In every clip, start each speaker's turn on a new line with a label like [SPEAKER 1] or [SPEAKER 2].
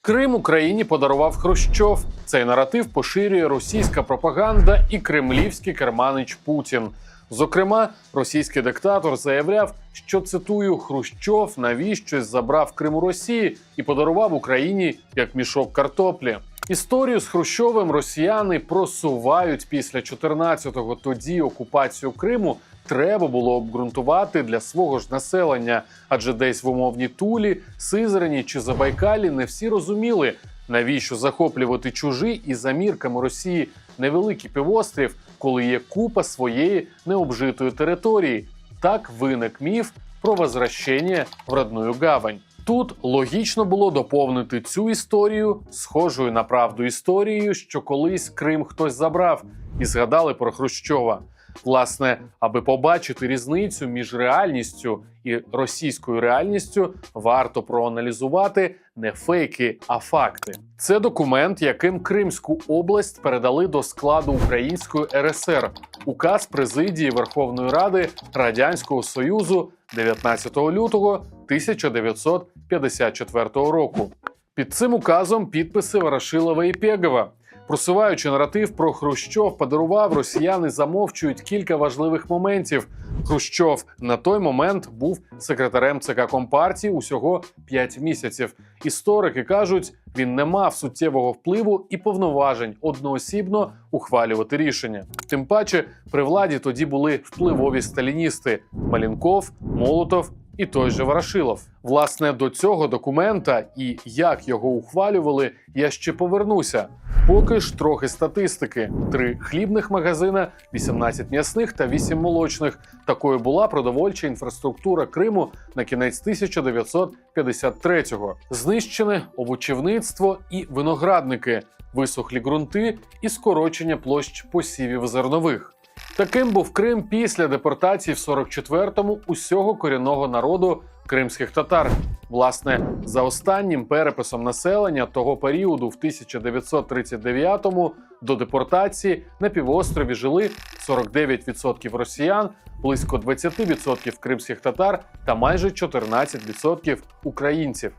[SPEAKER 1] Крим Україні подарував Хрущов. Цей наратив поширює російська пропаганда і кремлівський керманич Путін. Зокрема, російський диктатор заявляв, що, цитую, «Хрущов навіщось забрав Крим у Росії і подарував Україні як мішок картоплі». Історію з Хрущовим росіяни просувають після 14-го. Тоді окупацію Криму треба було обґрунтувати для свого ж населення, адже десь в умовній Тулі, Сизрані чи Забайкалі не всі розуміли, навіщо захоплювати чужий і за мірками Росії невеликий півострів, коли є купа своєї необжитої території. Так виник міф про возвращення в родную гавань. Тут логічно було доповнити цю історію схожою на правду історією, що колись Крим хтось забрав, і згадали про Хрущова. Власне, аби побачити різницю між реальністю і російською реальністю, варто проаналізувати не фейки, а факти. Це документ, яким Кримську область передали до складу Української РСР. Указ Президії Верховної Ради Радянського Союзу 19 лютого 1954 року. Під цим указом підписи Ворошилова і Пегова. Просуваючи наратив про Хрущов подарував, росіяни замовчують кілька важливих моментів. Хрущов на той момент був секретарем ЦК Компартії усього 5 місяців. Історики кажуть, він не мав суттєвого впливу і повноважень одноосібно ухвалювати рішення. Тим паче, при владі тоді були впливові сталіністи – Маленков, Молотов і той же Ворошилов. Власне, до цього документа і як його ухвалювали, я ще повернуся. Поки ж трохи статистики. 3 хлібних магазина, 18 м'ясних та 8 молочних. Такою була продовольча інфраструктура Криму на кінець 1953-го. Знищене овочівництво і виноградники, висохлі ґрунти і скорочення площ посівів зернових. Таким був Крим після депортації в 44-му усього корінного народу кримських татар. Власне, за останнім переписом населення того періоду в 1939-му до депортації на півострові жили 49% росіян, близько 20% кримських татар та майже 14% українців.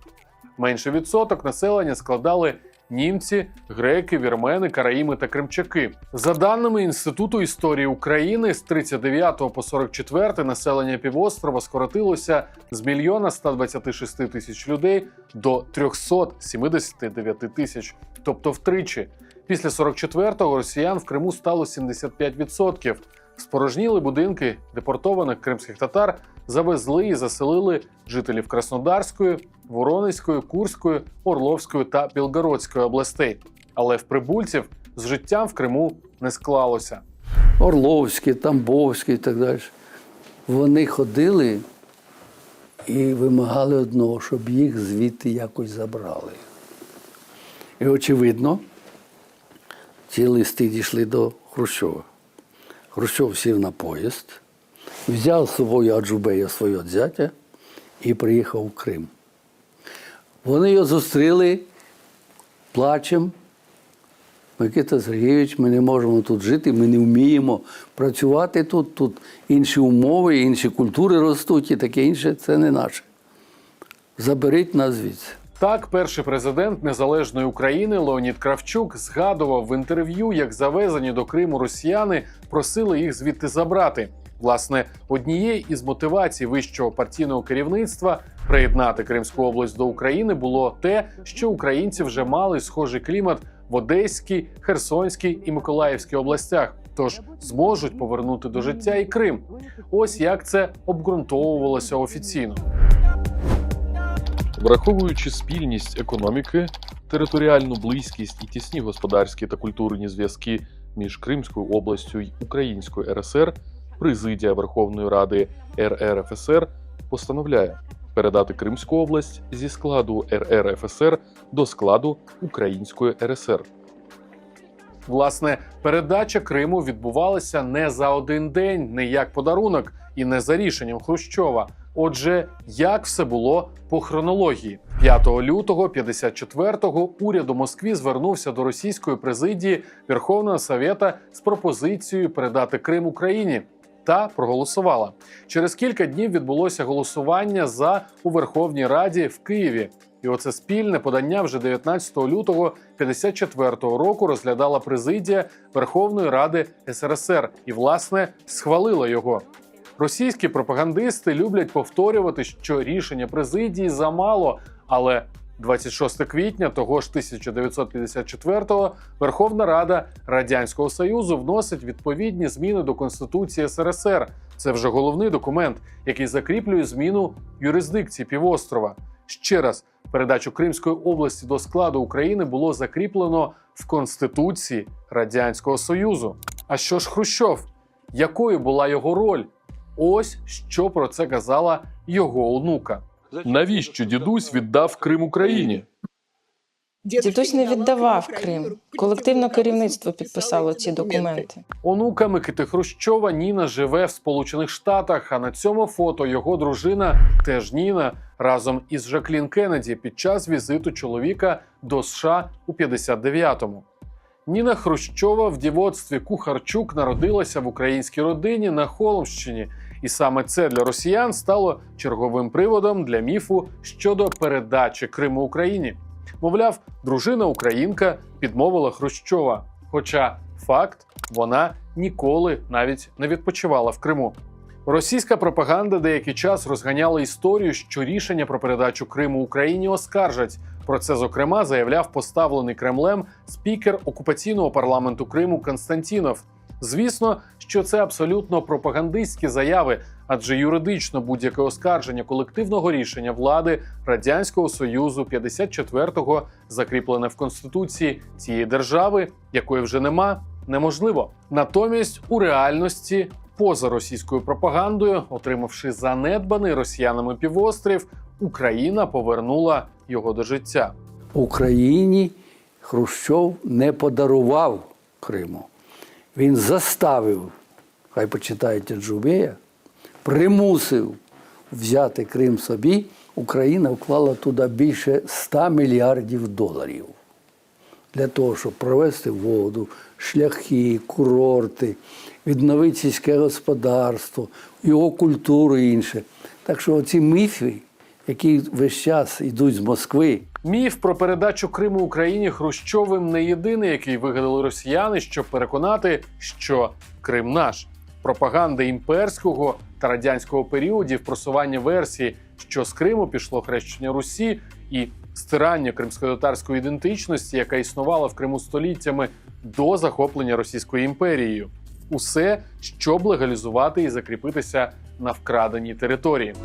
[SPEAKER 1] Менший відсоток населення складали німці, греки, вірмени, караїми та кримчаки. За даними Інституту історії України, з 39 по 44 населення півострова скоротилося з 1 126 000 людей до 379 тисяч, тобто втричі. Після 44-го росіян в Криму стало 75%. Спорожніли будинки депортованих кримських татар, завезли і заселили жителів Краснодарської, Воронезької, Курської, Орловської та Білгородської областей. Але в прибульців з життям в Криму не склалося.
[SPEAKER 2] Орловський, Тамбовський і так далі. Вони ходили і вимагали одного, щоб їх звідти якось забрали. І, очевидно, ці листи дійшли до Хрущова. Хрущов сів на поїзд, взяв з собою Аджубея, свого зятя, і приїхав в Крим. Вони його зустріли плачем. Микита Сергійович, ми не можемо тут жити, ми не вміємо працювати тут, тут інші умови, інші культури ростуть і таке інше, це не наше. Заберіть нас звідси.
[SPEAKER 1] Так, перший президент Незалежної України Леонід Кравчук згадував в інтерв'ю, як завезені до Криму росіяни просили їх звідти забрати. Власне, однією із мотивацій вищого партійного керівництва приєднати Кримську область до України було те, що українці вже мали схожий клімат в Одеській, Херсонській і Миколаївській областях, тож зможуть повернути до життя і Крим. Ось як це обґрунтовувалося офіційно.
[SPEAKER 3] Враховуючи спільність економіки, територіальну близькість і тісні господарські та культурні зв'язки між Кримською областю й Українською РСР, Президія Верховної Ради РРФСР постановляє передати Кримську область зі складу РРФСР до складу Української РСР.
[SPEAKER 1] Власне, передача Криму відбувалася не за один день, не як подарунок і не за рішенням Хрущова. Отже, як все було по хронології? 5 лютого 54-го уряд у Москві звернувся до російської президії Верховного Совета з пропозицією передати Крим Україні. Та проголосувала. Через кілька днів відбулося голосування «за» у Верховній Раді в Києві. І оце спільне подання вже 19 лютого 1954 року розглядала президія Верховної Ради СРСР і, власне, схвалила його. Російські пропагандисти люблять повторювати, що рішення президії замало, але 26 квітня того ж 1954-го Верховна Рада Радянського Союзу вносить відповідні зміни до Конституції СРСР. Це вже головний документ, який закріплює зміну юрисдикції півострова. Ще раз, передачу Кримської області до складу України було закріплено в Конституції Радянського Союзу. А що ж Хрущов? Якою була його роль? Ось що про це казала його онука.
[SPEAKER 3] Навіщо дідусь віддав Крим Україні?
[SPEAKER 4] Дідусь не віддавав Крим. Колективне керівництво підписало ці документи.
[SPEAKER 1] Онука Микити Хрущова Ніна живе в Сполучених Штатах, а на цьому фото його дружина, теж Ніна, разом із Жаклін Кеннеді під час візиту чоловіка до США у 59-му. Ніна Хрущова в дівоцтві Кухарчук народилася в українській родині на Холмщині. І саме це для росіян стало черговим приводом для міфу щодо передачі Криму Україні. Мовляв, дружина-українка підмовила Хрущова. Хоча факт, вона ніколи навіть не відпочивала в Криму. Російська пропаганда деякий час розганяла історію, що рішення про передачу Криму Україні оскаржать. Про це, зокрема, заявляв поставлений Кремлем спікер окупаційного парламенту Криму Константінов. Звісно, що це абсолютно пропагандистські заяви, адже юридично будь-яке оскарження колективного рішення влади Радянського Союзу 54-го, закріплене в Конституції цієї держави, якої вже нема, неможливо. Натомість у реальності, поза російською пропагандою, отримавши занедбаний росіянами півострів, Україна повернула його до життя.
[SPEAKER 2] Україні Хрущов не подарував Криму. Він заставив, хай почитаєте Джубея, примусив взяти Крим собі. Україна вклала туди більше 100 мільярдів доларів. Для того, щоб провести воду, шляхи, курорти, відновити сільське господарство, його культуру і інше. Так що оці міфи, які весь час йдуть з Москви.
[SPEAKER 1] Міф про передачу Криму Україні Хрущовим не єдиний, який вигадали росіяни, щоб переконати, що Крим наш. Пропаганда імперського та радянського періодів, просування версії, що з Криму пішло хрещення Русі і стирання кримськотатарської ідентичності, яка існувала в Криму століттями до захоплення Російською імперією. Усе, щоб легалізувати і закріпитися на вкраденій території.